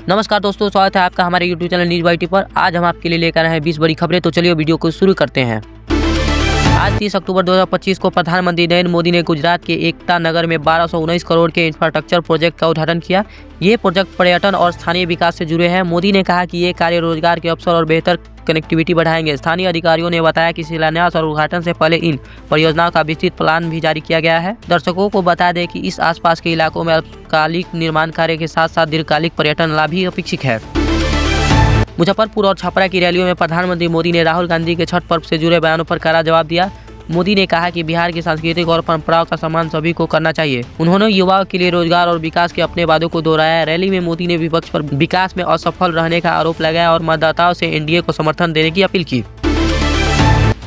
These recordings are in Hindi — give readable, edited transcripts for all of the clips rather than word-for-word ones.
नमस्कार दोस्तों, स्वागत है आपका हमारे YouTube चैनल न्यूज़ YT पर। आज हम आपके लिए लेकर आए हैं 20 बड़ी खबरें। तो चलिए वीडियो को शुरू करते हैं। आज 30 अक्टूबर 2025 को प्रधानमंत्री नरेंद्र मोदी ने गुजरात के एकता नगर में 1219 करोड़ के इंफ्रास्ट्रक्चर प्रोजेक्ट का उद्घाटन किया। ये प्रोजेक्ट पर्यटन और स्थानीय विकास से जुड़े हैं। मोदी ने कहा कि ये कार्य रोजगार के अवसर और बेहतर कनेक्टिविटी बढ़ाएंगे। स्थानीय अधिकारियों ने बताया कि शिलान्यास और उद्घाटन से पहले इन परियोजनाओं का विस्तृत प्लान भी जारी किया गया है। दर्शकों को बता दें कि इस आसपास के इलाकों में अल्पकालिक निर्माण कार्य के साथ साथ दीर्घकालिक पर्यटन लाभ भी अपेक्षित है। मुजफ्फरपुर और छपरा की रैलियों में प्रधानमंत्री मोदी ने राहुल गांधी के छठ पर्व से जुड़े बयानों पर कड़ा जवाब दिया। मोदी ने कहा कि बिहार की सांस्कृतिक और परंपराओं का सम्मान सभी को करना चाहिए। उन्होंने युवाओं के लिए रोजगार और विकास के अपने वादों को दोहराया। रैली में मोदी ने विपक्ष पर विकास में असफल रहने का आरोप लगाया और मतदाताओं से एनडीए को समर्थन देने की अपील की।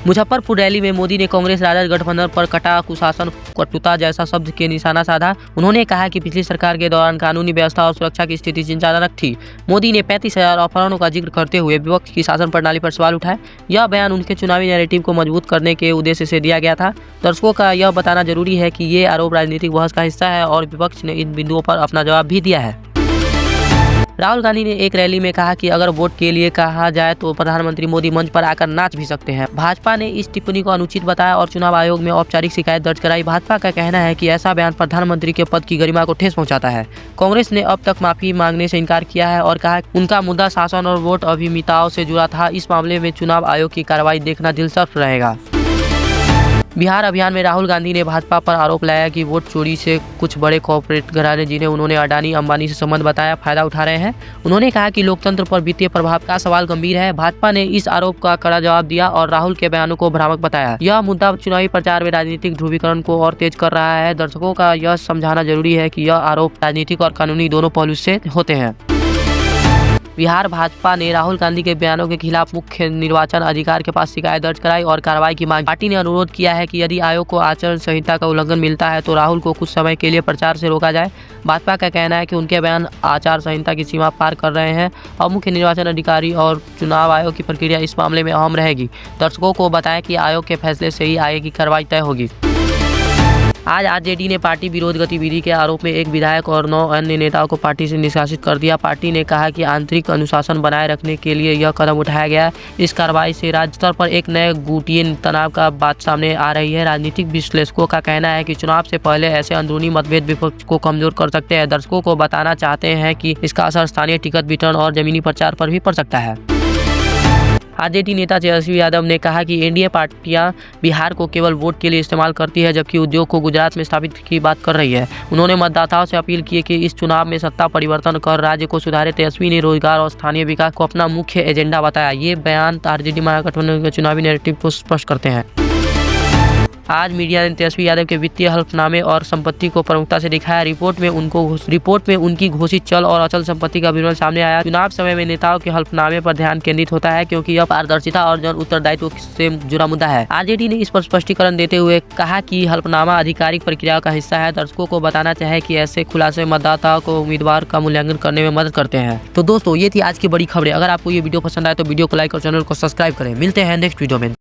मुजफ्फरपुर रैली में मोदी ने कांग्रेस राजद गठबंधन पर कटा कुशासन कटुता जैसा शब्द के निशाना साधा। उन्होंने कहा कि पिछली सरकार के दौरान कानूनी व्यवस्था और सुरक्षा की स्थिति चिंताजनक थी। मोदी ने 35,000 अपहरणों का जिक्र करते हुए विपक्ष की शासन प्रणाली पर सवाल उठाए। यह बयान उनके चुनावी नैरेटिव को मजबूत करने के उद्देश्य से दिया गया था। दर्शकों का यह बताना जरूरी है कि ये आरोप राजनीतिक बहस का हिस्सा है और विपक्ष ने इन बिंदुओं पर अपना जवाब भी दिया है। राहुल गांधी ने एक रैली में कहा कि अगर वोट के लिए कहा जाए तो प्रधानमंत्री मोदी मंच पर आकर नाच भी सकते हैं। भाजपा ने इस टिप्पणी को अनुचित बताया और चुनाव आयोग में औपचारिक शिकायत दर्ज कराई। भाजपा का कहना है कि ऐसा बयान प्रधानमंत्री के पद की गरिमा को ठेस पहुंचाता है। कांग्रेस ने अब तक माफी मांगने से इनकार किया है और कहा कि उनका मुद्दा शासन और वोट अभिमिताओं से जुड़ा था। इस मामले में चुनाव आयोग की कार्रवाई देखना दिलचस्प रहेगा। बिहार अभियान में राहुल गांधी ने भाजपा पर आरोप लगाया कि वोट चोरी से कुछ बड़े कॉर्पोरेट घराने, जिन्हें उन्होंने अडानी अंबानी से संबंध बताया, फायदा उठा रहे हैं। उन्होंने कहा कि लोकतंत्र पर वित्तीय प्रभाव का सवाल गंभीर है। भाजपा ने इस आरोप का कड़ा जवाब दिया और राहुल के बयानों को भ्रामक बताया। यह मुद्दा चुनावी प्रचार में राजनीतिक ध्रुवीकरण को और तेज कर रहा है। दर्शकों का यह समझाना जरूरी है कि यह आरोप राजनीतिक और कानूनी दोनों पहलू से होते हैं। बिहार भाजपा ने राहुल गांधी के बयानों के खिलाफ मुख्य निर्वाचन अधिकारी के पास शिकायत दर्ज कराई और कार्रवाई की मांग। पार्टी ने अनुरोध किया है कि यदि आयोग को आचरण संहिता का उल्लंघन मिलता है तो राहुल को कुछ समय के लिए प्रचार से रोका जाए। भाजपा का कहना है कि उनके बयान आचार संहिता की सीमा पार कर रहे हैं और मुख्य निर्वाचन अधिकारी और चुनाव आयोग की प्रक्रिया इस मामले में अहम रहेगी। दर्शकों को बताएं कि आयोग के फैसले से ही आगे की कार्रवाई तय होगी। आज आरजेडी ने पार्टी विरोध गतिविधि के आरोप में एक विधायक और 9 अन्य नेताओं को पार्टी से निष्कासित कर दिया। पार्टी ने कहा कि आंतरिक अनुशासन बनाए रखने के लिए यह कदम उठाया गया है। इस कार्रवाई से राज्य स्तर पर एक नए गुटिये तनाव का बात सामने आ रही है। राजनीतिक विश्लेषकों का कहना है कि चुनाव से पहले ऐसे अंदरूनी मतभेद विपक्ष को कमजोर कर सकते हैं। दर्शकों को बताना चाहते हैं कि इसका असर स्थानीय टिकट वितरण और जमीनी प्रचार पर भी पड़ सकता है। आरजेडी नेता तेजस्वी यादव ने कहा कि एनडीए पार्टियां बिहार को केवल वोट के लिए इस्तेमाल करती है, जबकि उद्योग को गुजरात में स्थापित की बात कर रही है। उन्होंने मतदाताओं से अपील की कि इस चुनाव में सत्ता परिवर्तन कर राज्य को सुधारे। तेजस्वी ने रोजगार और स्थानीय विकास को अपना मुख्य एजेंडा बताया। ये बयान आरजेडी महागठबंधन के चुनावी नैरेटिव को स्पष्ट करते हैं। आज मीडिया ने तेजस्वी यादव के वित्तीय हलफनामे और संपत्ति को प्रमुखता से दिखाया। रिपोर्ट में उनकी घोषित चल और अचल संपत्ति का विवरण सामने आया। चुनाव समय में नेताओं के हलफनामे पर ध्यान केंद्रित होता है क्योंकि यह पारदर्शिता और जन उत्तरदायित्व से जुड़ा मुद्दा है। आरजेडी ने इस पर स्पष्टीकरण देते हुए कहा कि हलफनामा आधिकारिक प्रक्रिया का हिस्सा है। दर्शकों को बताना चाहे कि ऐसे खुलासे मतदाताओं को उम्मीदवार का मूल्यांकन करने में मदद करते हैं। तो दोस्तों, ये थी आज की बड़ी खबरें। अगर आपको ये वीडियो पसंद आए तो वीडियो को लाइक और चैनल को सब्सक्राइब करें। मिलते हैं नेक्स्ट वीडियो में।